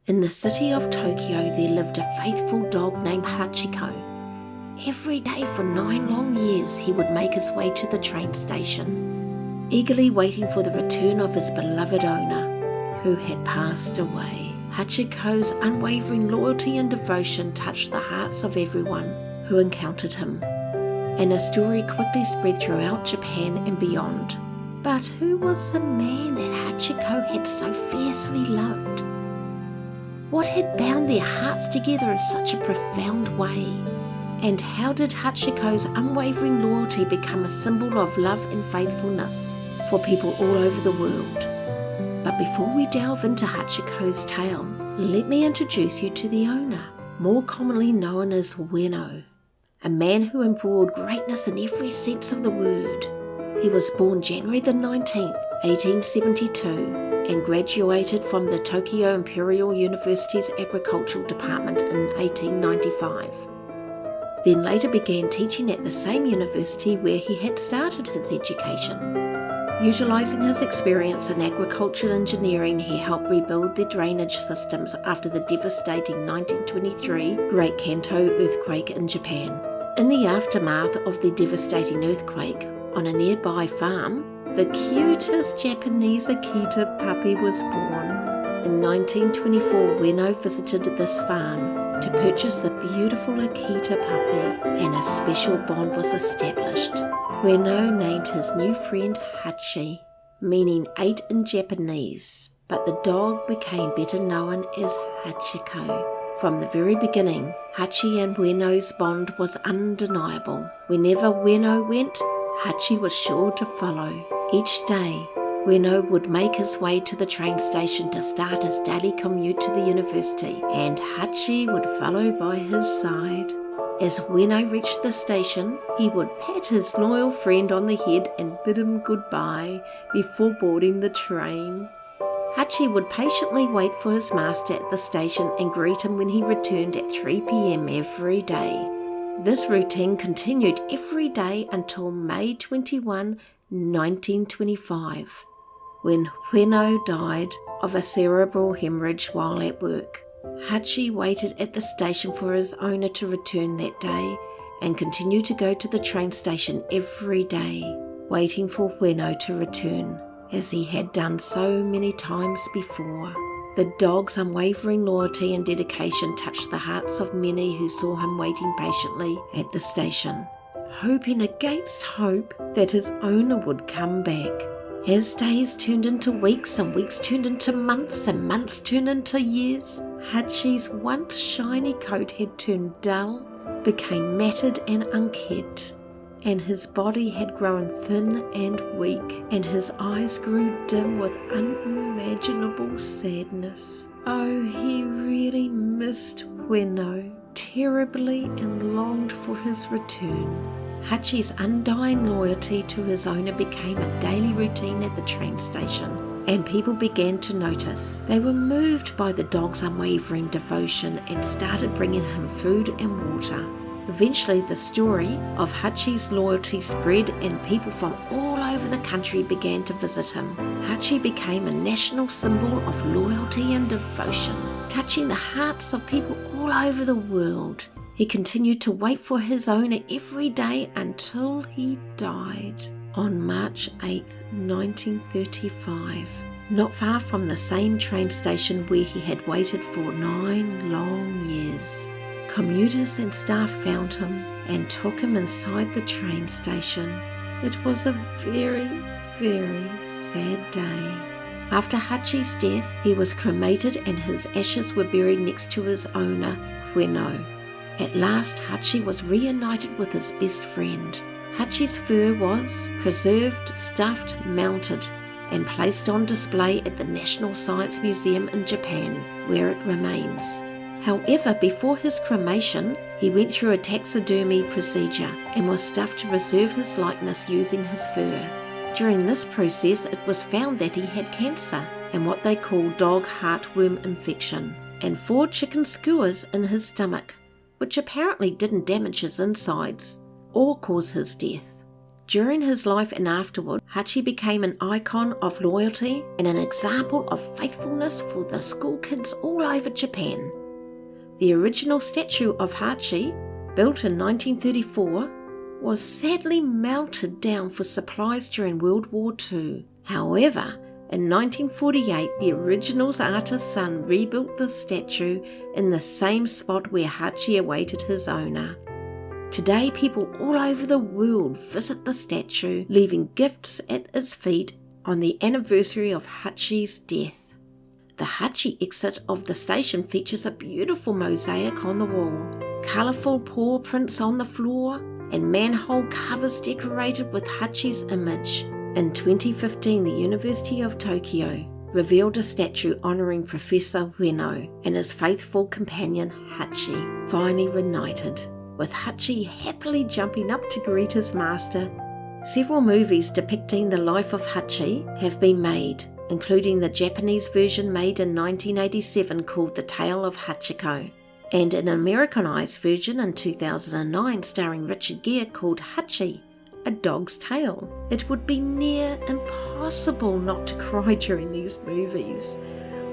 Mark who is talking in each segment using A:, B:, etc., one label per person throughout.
A: In the city of Tokyo, there lived a faithful dog named Hachiko. Every day for 9 long years, he would make his way to the train station, eagerly waiting for the return of his beloved owner, who had passed away. Hachiko's unwavering loyalty and devotion touched the hearts of everyone who encountered him, and his story quickly spread throughout Japan and beyond. But who was the man that Hachiko had so fiercely loved? What had bound their hearts together in such a profound way? And how did Hachiko's unwavering loyalty become a symbol of love and faithfulness for people all over the world? But before we delve into Hachiko's tale, let me introduce you to the owner, more commonly known as Ueno, a man who embroiled greatness in every sense of the word. He was born January the 19th, 1872, and graduated from the Tokyo Imperial University's Agricultural Department in 1895. Then later began teaching at the same university where he had started his education. Utilising his experience in agricultural engineering, he helped rebuild the drainage systems after the devastating 1923 Great Kanto earthquake in Japan. In the aftermath of the devastating earthquake, on a nearby farm, the cutest Japanese Akita puppy was born. In 1924, Ueno visited this farm to purchase the beautiful Akita puppy, and a special bond was established. Ueno named his new friend Hachi, meaning 8 in Japanese, but the dog became better known as Hachiko. From the very beginning, Hachi and Ueno's bond was undeniable. Whenever Ueno went, Hachi was sure to follow. Each day, Ueno would make his way to the train station to start his daily commute to the university, and Hachi would follow by his side. As Ueno reached the station, he would pat his loyal friend on the head and bid him goodbye before boarding the train. Hachi would patiently wait for his master at the station and greet him when he returned at 3 p.m. every day. This routine continued every day until May 21, 1925, when Ueno died of a cerebral hemorrhage while at work. Hachi waited at the station for his owner to return that day and continued to go to the train station every day, waiting for Ueno to return, as he had done so many times before. The dog's unwavering loyalty and dedication touched the hearts of many who saw him waiting patiently at the station, hoping against hope that his owner would come back. As days turned into weeks and weeks turned into months and months turned into years, Hachi's once shiny coat had turned dull, became matted and unkempt, and his body had grown thin and weak, and his eyes grew dim with unimaginable sadness. Oh, he really missed Ueno terribly and longed for his return. Hachi's undying loyalty to his owner became a daily routine at the train station, and people began to notice. They were moved by the dog's unwavering devotion and started bringing him food and water. Eventually, the story of Hachi's loyalty spread, and people from all over the country began to visit him. Hachi became a national symbol of loyalty and devotion, touching the hearts of people all over the world. He continued to wait for his owner every day until he died on March 8, 1935, not far from the same train station where he had waited for 9 long years. Commuters and staff found him and took him inside the train station. It was a very, very sad day. After Hachi's death, he was cremated and his ashes were buried next to his owner, Ueno. At last, Hachi was reunited with his best friend. Hachi's fur was preserved, stuffed, mounted, and placed on display at the National Science Museum in Japan, where it remains. However, before his cremation, he went through a taxidermy procedure and was stuffed to preserve his likeness using his fur. During this process, it was found that he had cancer and what they call dog heartworm infection, and 4 chicken skewers in his stomach, which apparently didn't damage his insides or cause his death. During his life and afterward, Hachi became an icon of loyalty and an example of faithfulness for the school kids all over Japan. The original statue of Hachi, built in 1934, was sadly melted down for supplies during World War II. However, in 1948, the original's artist's son rebuilt the statue in the same spot where Hachi awaited his owner. Today, people all over the world visit the statue, leaving gifts at its feet on the anniversary of Hachi's death. The Hachi exit of the station features a beautiful mosaic on the wall, colourful paw prints on the floor, and manhole covers decorated with Hachi's image. In 2015, the University of Tokyo revealed a statue honouring Professor Ueno and his faithful companion Hachi, finally reunited, with Hachi happily jumping up to greet his master. Several movies depicting the life of Hachi have been made, including the Japanese version made in 1987 called The Tale of Hachiko, and an Americanized version in 2009 starring Richard Gere called Hachi, A Dog's Tale. It would be near impossible not to cry during these movies.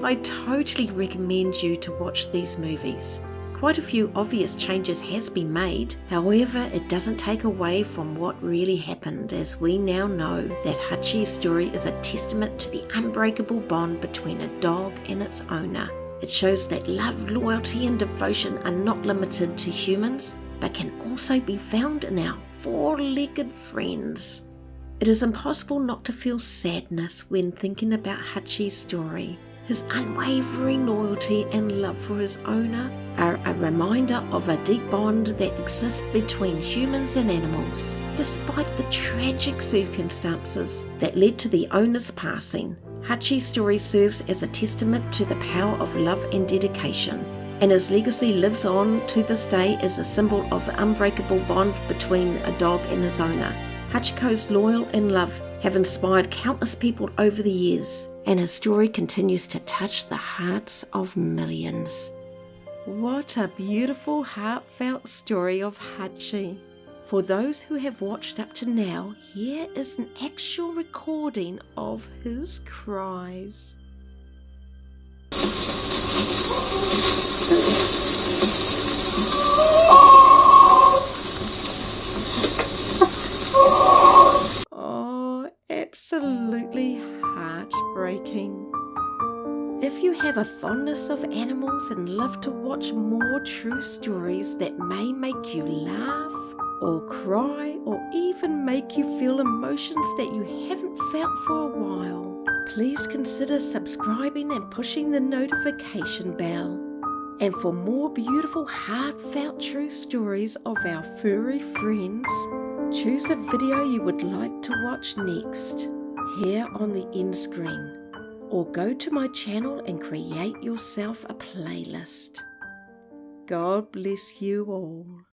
A: I totally recommend you to watch these movies. Quite a few obvious changes has been made, however it doesn't take away from what really happened, as we now know that Hachi's story is a testament to the unbreakable bond between a dog and its owner. It shows that love, loyalty and devotion are not limited to humans, but can also be found in our four-legged friends. It is impossible not to feel sadness when thinking about Hachi's story. His unwavering loyalty and love for his owner are a reminder of a deep bond that exists between humans and animals. Despite the tragic circumstances that led to the owner's passing, Hachi's story serves as a testament to the power of love and dedication, and his legacy lives on to this day as a symbol of the unbreakable bond between a dog and his owner. Hachiko's loyal and love have inspired countless people over the years, and his story continues to touch the hearts of millions. What a beautiful, heartfelt story of Hachi. For those who have watched up to now, here is an actual recording of his cries. Oh, absolutely heartbreaking. If you have a fondness of animals and love to watch more true stories that may make you laugh or cry or even make you feel emotions that you haven't felt for a while, please consider subscribing and pushing the notification bell. And for more beautiful, heartfelt true stories of our furry friends, choose a video you would like to watch next here on the end screen, or go to my channel and create yourself a playlist. God bless you all.